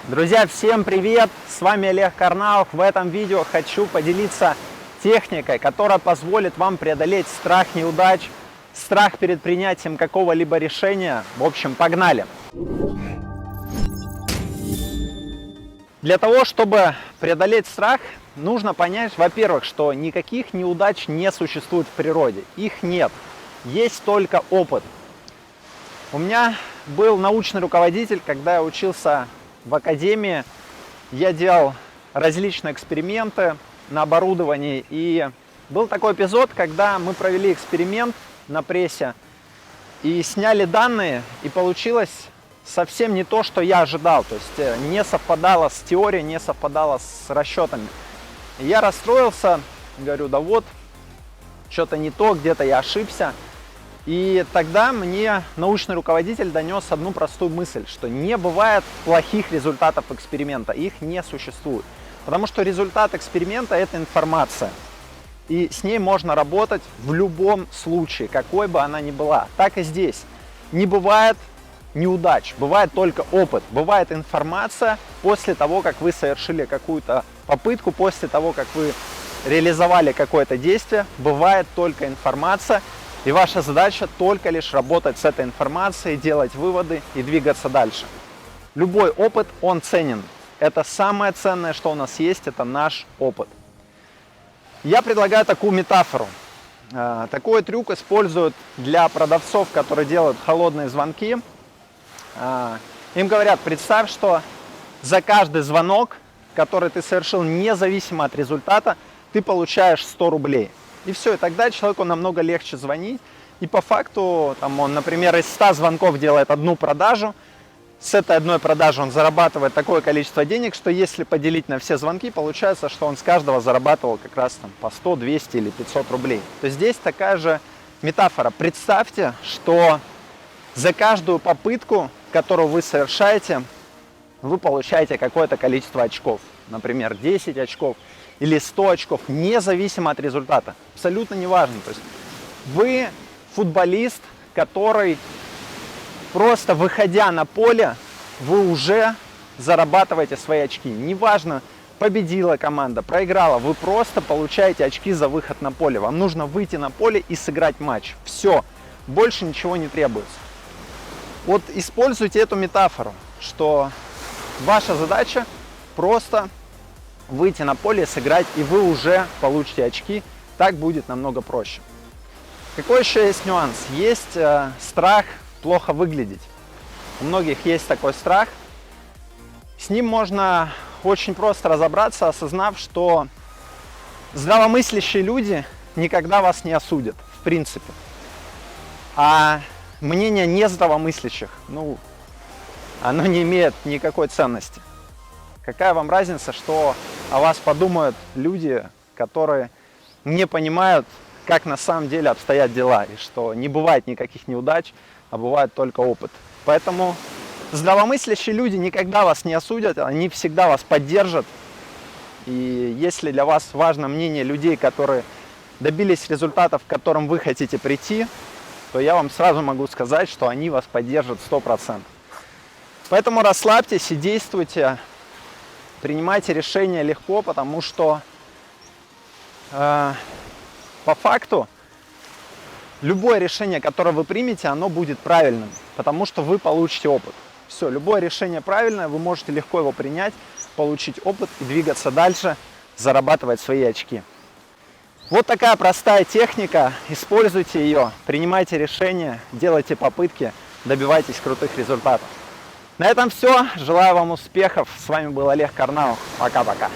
Друзья, всем привет! С вами Олег Карнаух. В этом видео хочу поделиться техникой, которая позволит вам преодолеть страх неудач, страх перед принятием какого-либо решения. В общем, погнали! Для того, чтобы преодолеть страх, нужно понять, во-первых, что никаких неудач не существует в природе. Их нет. Есть только опыт. У меня был научный руководитель, когда я учился в академии. Я делал различные эксперименты на оборудовании. И был такой эпизод, когда мы провели эксперимент на прессе и сняли данные, и получилось совсем не то, что я ожидал. То есть не совпадало с теорией, не совпадало с расчетами. И я расстроился, говорю, да вот, что-то не то, где-то я ошибся. И тогда мне научный руководитель донес одну простую мысль, что не бывает плохих результатов эксперимента, их не существует. Потому что результат эксперимента – это информация. И с ней можно работать в любом случае, какой бы она ни была. Так и здесь. Не бывает неудач, бывает только опыт. Бывает информация после того, как вы совершили какую-то попытку, после того, как вы реализовали какое-то действие. Бывает только информация. И ваша задача только лишь работать с этой информацией, делать выводы и двигаться дальше. Любой опыт, он ценен. Это самое ценное, что у нас есть, это наш опыт. Я предлагаю такую метафору. Такой трюк используют для продавцов, которые делают холодные звонки. Им говорят, представь, что за каждый звонок, который ты совершил независимо от результата, ты получаешь 100 рублей. И все, и тогда человеку намного легче звонить. И по факту, там он, например, из 100 звонков делает одну продажу. С этой одной продажи он зарабатывает такое количество денег, что если поделить на все звонки, получается, что он с каждого зарабатывал как раз там по 100, 200 или 500 рублей. То есть здесь такая же метафора. Представьте, что за каждую попытку, которую вы совершаете, вы получаете какое-то количество очков. Например, 10 очков. Или 100 очков, независимо от результата. Абсолютно неважно. То есть вы футболист, который просто выходя на поле, вы уже зарабатываете свои очки. Неважно, победила команда, проиграла, вы просто получаете очки за выход на поле. Вам нужно выйти на поле и сыграть матч. Все, больше ничего не требуется. Вот используйте эту метафору, что ваша задача просто выйти на поле, сыграть, и вы уже получите очки. Так будет намного проще. Какой еще есть нюанс? Есть страх плохо выглядеть. У многих есть такой страх. С ним можно очень просто разобраться, осознав, что здравомыслящие люди никогда вас не осудят, в принципе. А мнение нездравомыслящих, оно не имеет никакой ценности. Какая вам разница, что о вас подумают люди, которые не понимают, как на самом деле обстоят дела, и что не бывает никаких неудач, а бывает только опыт. Поэтому здравомыслящие люди никогда вас не осудят, они всегда вас поддержат. И если для вас важно мнение людей, которые добились результатов, к которым вы хотите прийти, то я вам сразу могу сказать, что они вас поддержат 100%. Поэтому расслабьтесь и действуйте. Принимайте решения легко, потому что по факту любое решение, которое вы примете, оно будет правильным, потому что вы получите опыт. Все, любое решение правильное, вы можете легко его принять, получить опыт и двигаться дальше, зарабатывать свои очки. Вот такая простая техника, используйте ее, принимайте решения, делайте попытки, добивайтесь крутых результатов. На этом все. Желаю вам успехов. С вами был Олег Карнаух. Пока-пока.